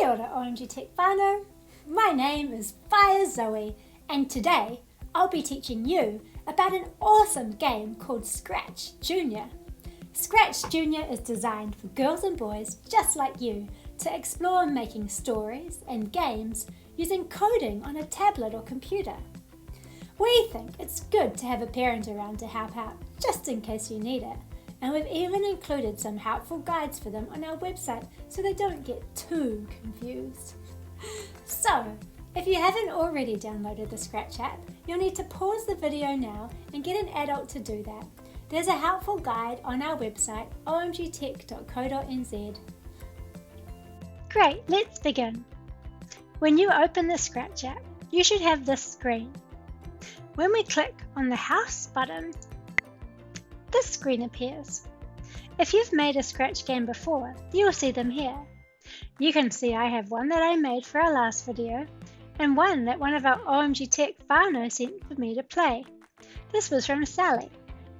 Kia ora OMG Tech whānau. My name is Whaea Zoe, and today I'll be teaching you about an awesome game called Scratch Jnr. Scratch Jnr is designed for girls and boys just like you to explore making stories and games using coding on a tablet or computer. We think it's good to have a parent around to help out, just in case you need it. And we've even included some helpful guides for them on our website so they don't get too confused. So, if you haven't already downloaded the Scratch app, you'll need to pause the video now and get an adult to do that. There's a helpful guide on our website, omgtech.co.nz. Great, let's begin. When you open the Scratch app, you should have this screen. When we click on the House button, this screen appears. If you've made a Scratch game before, you'll see them here. You can see I have one that I made for our last video, and one that one of our OMG Tech whānau sent for me to play. This was from Sally.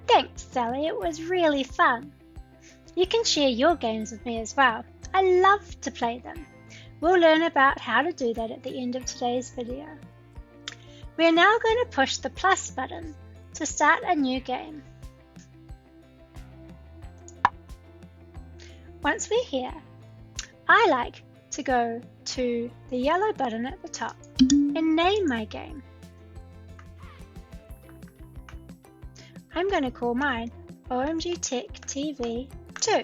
Thanks, Sally, it was really fun. You can share your games with me as well. I love to play them. We'll learn about how to do that at the end of today's video. We are now going to push the plus button to start a new game. Once we're here, I like to go to the yellow button at the top and name my game. I'm going to call mine OMG Tech TV 2.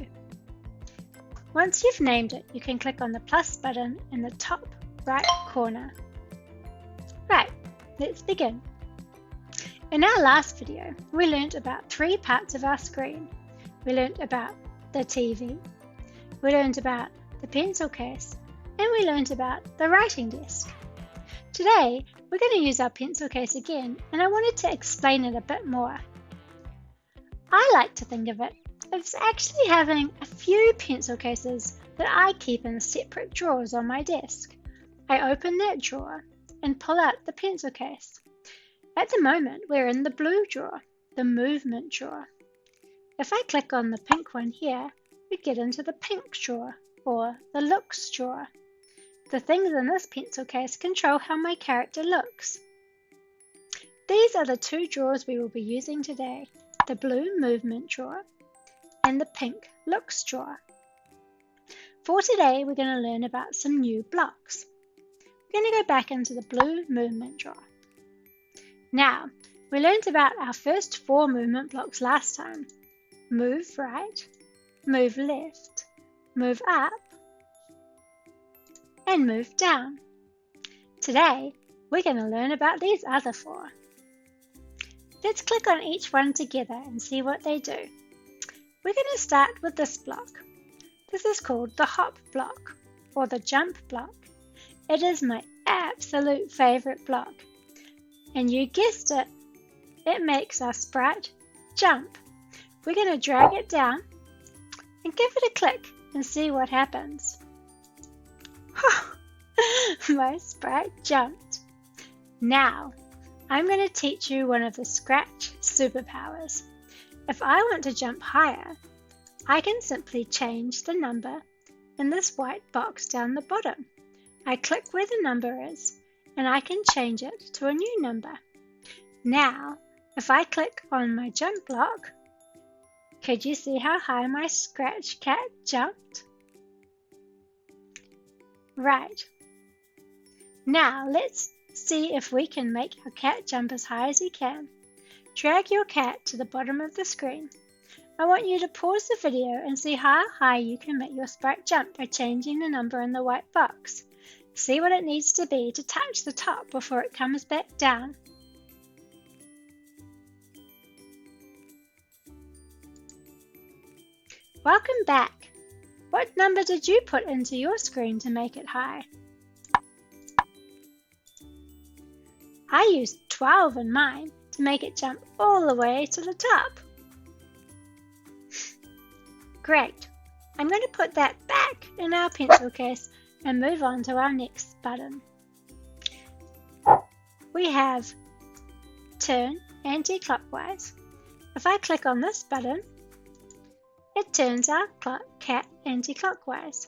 Once you've named it, you can click on the plus button in the top right corner. Right, let's begin. In our last video, we learnt about 3 parts of our screen. We learnt about the TV, we learnt about the pencil case, and we learnt about the writing desk. Today, we're going to use our pencil case again, and I wanted to explain it a bit more. I like to think of it as actually having a few pencil cases that I keep in separate drawers on my desk. I open that drawer and pull out the pencil case. At the moment, we're in the blue drawer, the movement drawer. If I click on the pink one here, we get into the pink drawer, or the looks drawer. The things in this pencil case control how my character looks. These are the 2 drawers we will be using today, the blue movement drawer and the pink looks drawer. For today, we're going to learn about some new blocks. We're going to go back into the blue movement drawer. Now, we learned about our first 4 movement blocks last time. Move right, move left, move up, and move down. Today, we're going to learn about these other 4. Let's click on each one together and see what they do. We're going to start with this block. This is called the hop block, or the jump block. It is my absolute favourite block. And you guessed it, it makes our sprite jump. We're going to drag it down and give it a click and see what happens. My sprite jumped. Now, I'm going to teach you one of the Scratch superpowers. If I want to jump higher, I can simply change the number in this white box down the bottom. I click where the number is, and I can change it to a new number. Now, if I click on my jump block, could you see how high my Scratch cat jumped? Right. Now, let's see if we can make our cat jump as high as he can. Drag your cat to the bottom of the screen. I want you to pause the video and see how high you can make your sprite jump by changing the number in the white box. See what it needs to be to touch the top before it comes back down. Welcome back. What number did you put into your screen to make it high? I used 12 in mine to make it jump all the way to the top. Great. I'm going to put that back in our pencil case and move on to our next button. We have Turn Anti-Clockwise. If I click on this button, it turns our cat anti-clockwise.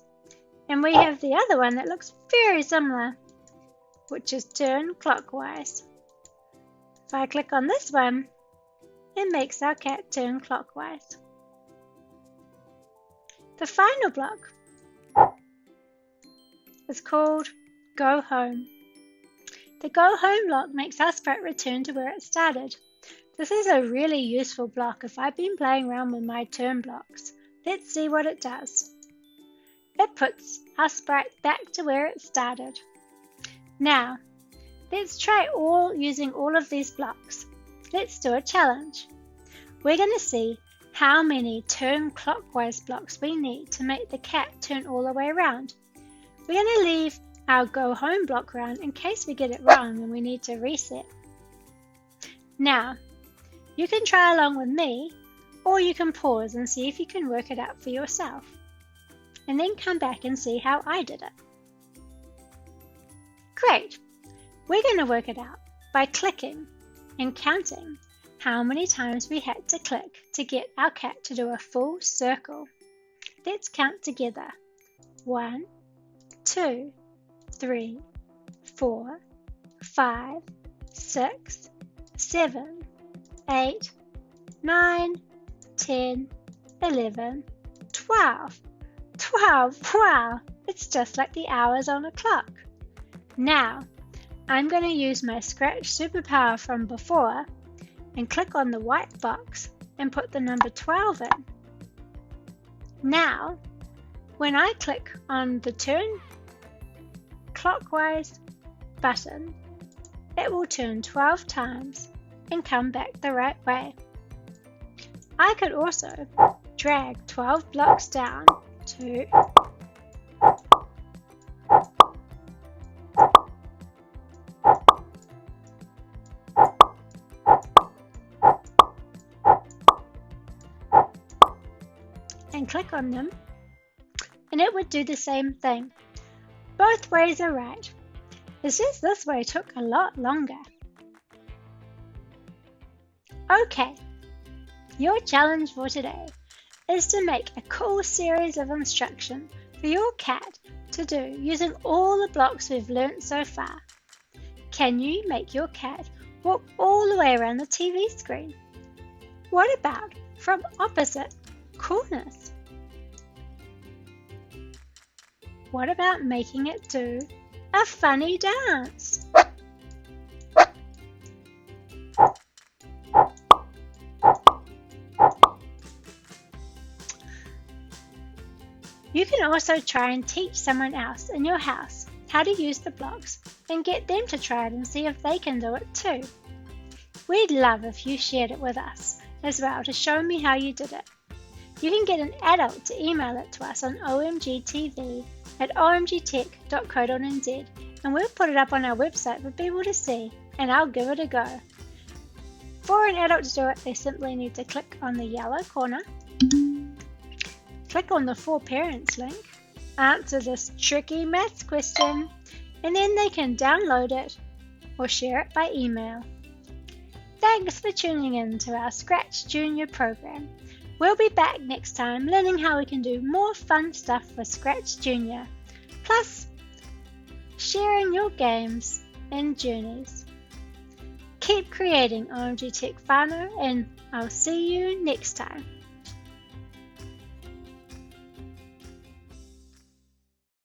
And we have the other one that looks very similar, which is turn clockwise. If I click on this one, it makes our cat turn clockwise. The final block is called Go Home. The Go Home block makes our sprite return to where it started. This is a really useful block if I've been playing around with my turn blocks. Let's see what it does. It puts our sprite back to where it started. Now, let's try using all of these blocks. Let's do a challenge. We're going to see how many turn clockwise blocks we need to make the cat turn all the way around. We're going to leave our Go Home block around in case we get it wrong and we need to reset. Now, you can try along with me, or you can pause and see if you can work it out for yourself, and then come back and see how I did it. Great! We're going to work it out by clicking and counting how many times we had to click to get our cat to do a full circle. Let's count together. 1, 2, 3, 4, 5, 6, 7, 8, 9, 10, 11, 12. 12! Wow! It's just like the hours on a clock. Now, I'm going to use my Scratch superpower from before and click on the white box and put the number 12 in. Now, when I click on the turn clockwise button, it will turn 12 times and come back the right way. I could also drag 12 blocks down to and click on them, and it would do the same thing. Both ways are right. It's just this way took a lot longer. Okay, your challenge for today is to make a cool series of instructions for your cat to do using all the blocks we've learnt so far. Can you make your cat walk all the way around the TV screen? What about from opposite corners? What about making it do a funny dance? You can also try and teach someone else in your house how to use the blocks and get them to try it and see if they can do it too. We'd love if you shared it with us as well to show me how you did it. You can get an adult to email it to us on omgtv@omgtech.co.nz, and we'll put it up on our website for people to see, and I'll give it a go. For an adult to do it, they simply need to click on the yellow corner, click on the For Parents link, answer this tricky maths question, and then they can download it or share it by email. Thanks for tuning in to our Scratch Jnr program. We'll be back next time learning how we can do more fun stuff for Scratch Jnr, plus sharing your games and journeys. Keep creating OMG Tech whānau, and I'll see you next time.